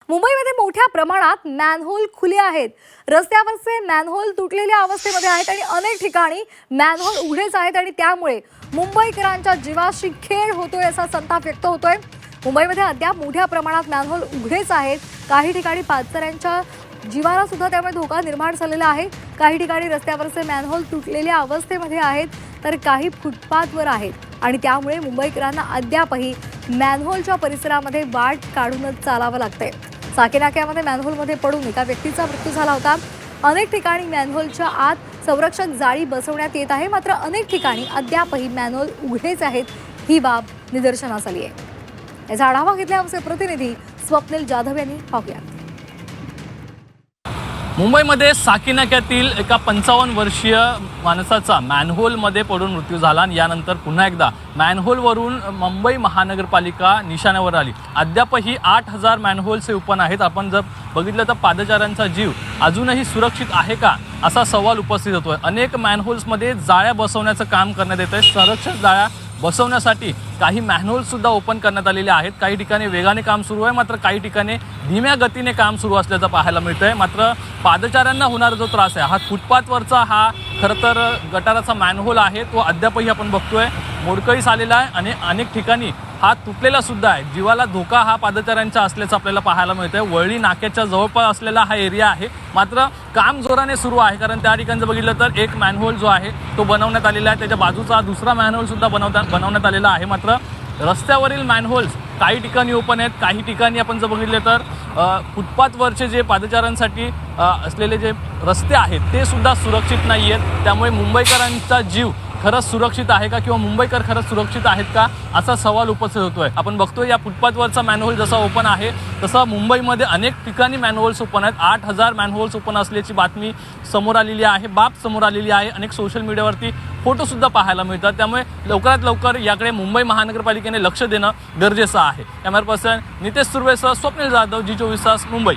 मुंबईमध्ये मोठ्या प्रमाणात मॅनहोल खुले आहेत. रस्त्यावरचे मॅनहोल तुटलेल्या अवस्थेमध्ये आहेत आणि अनेक ठिकाणी मॅनहोल उघडेच आहेत आणि त्यामुळे मुंबईकरांच्या जीवाशी खेळ होतोय असा संताप व्यक्त होतोय. मुंबईमध्ये अद्याप मोठ्या प्रमाणात मॅनहोल उघडेच आहेत. काही ठिकाणी पादचाऱ्यांच्या जीवाला सुद्धा त्यामुळे धोका निर्माण झालेला आहे. काही ठिकाणी रस्त्यावरचे मॅनहोल तुटलेल्या अवस्थेमध्ये आहेत तर काही फुटपाथवर आहेत आणि त्यामुळे मुंबईकरांना अद्यापही मॅनहोलच्या परिसरामध्ये वाट काढूनच चालावं लागतंय. साकीनाक्यामध्ये मॅनहोलमध्ये पडून एका व्यक्तीचा मृत्यू झाला होता. अनेक ठिकाणी मॅनहोलच्या आत संरक्षक जाळी बसवण्यात येत आहे, मात्र अनेक ठिकाणी अद्यापही मॅनहोल उघडेच आहेत. ही बाब निदर्शनास आली आहे. याचा आढावा घेतला आमचे प्रतिनिधी स्वप्नील जाधव यांनी. पाहूयात. मुंबईमध्ये साकीनाक्यातील एका 55 वर्षीय माणसाचा मॅनहोलमध्ये पडून मृत्यू झाला आणि यानंतर पुन्हा एकदा मॅनहोलवरून मुंबई महानगरपालिका निशाण्यावर आली. अद्यापही 8000 मॅनहोल्स हे ओपन आहेत. आपण जर बघितलं तर पादचाऱ्यांचा जीव अजूनही सुरक्षित आहे का असा सवाल उपस्थित होतोय. अनेक मॅनहोल्समध्ये जाळ्या बसवण्याचं काम करण्यात येत आहे. संरक्षक जाळ्या बसवण्यासाठी काही मॅनहोल्ससुद्धा ओपन करण्यात आलेले आहेत. काही ठिकाणी वेगाने काम सुरू आहे, मात्र काही ठिकाणी धीम्या गतीने काम सुरू असल्याचं पाहायला मिळतं आहे. मात्र पादचाऱ्यांना होणारा जो त्रास आहे, हा फुटपाथवरचा हा खरं तर गटाराचा मॅनहोल आहे, तो अद्यापही आपण बघतोय मोडकळीस आलेला आहे आणि अनेक ठिकाणी हा तुटलेला सुद्धा आहे. जीवाला धोका हा पादचाऱ्यांचा असल्याचं आपल्याला पाहायला मिळतंय. वळली नाक्याच्या जवळपास असलेला हा एरिया आहे, मात्र काम जोराने सुरू आहे. कारण त्या ठिकाणी जर बघितलं तर एक मॅनहोल जो आहे तो बनवण्यात आलेला आहे. त्याच्या बाजूचा दुसरा मॅनहोल सुद्धा बनवण्यात आलेला आहे. मात्र रस्त्यावरील मॅनहोल्स काही ठिकाणी ओपन आहेत. काही ठिकाणी आपण जर बघितले तर फुटपाथवरचे जे पादचाऱ्यांसाठी असलेले जे रस्ते आहेत ते सुद्धा सुरक्षित नाही आहेत. त्यामुळे मुंबईकरांचा जीव खरंच सुरक्षित आहे का किंवा मुंबईकर खरंच सुरक्षित आहेत का असा सवाल उपस्थित होतोय. आपण बघतोय या फुटपाथवरचा मॅनहोल जसा ओपन आहे तसा मुंबईमध्ये अनेक ठिकाणी मॅनहोल्स ओपन आहेत. 8000 मॅनहोल्स ओपन असल्याची बातमी समोर आलेली आहे, बाब समोर आलेली आहे. अनेक सोशल मीडियावरती फोटोसुद्धा पाहायला मिळतात. त्यामुळे लवकरात लवकर याकडे मुंबई महानगरपालिकेने लक्ष देणं गरजेचं आहे. कॅमेरा पर्सन नितेश सुर्वेसह स्वप्नील जाधव, G24 तास, मुंबई.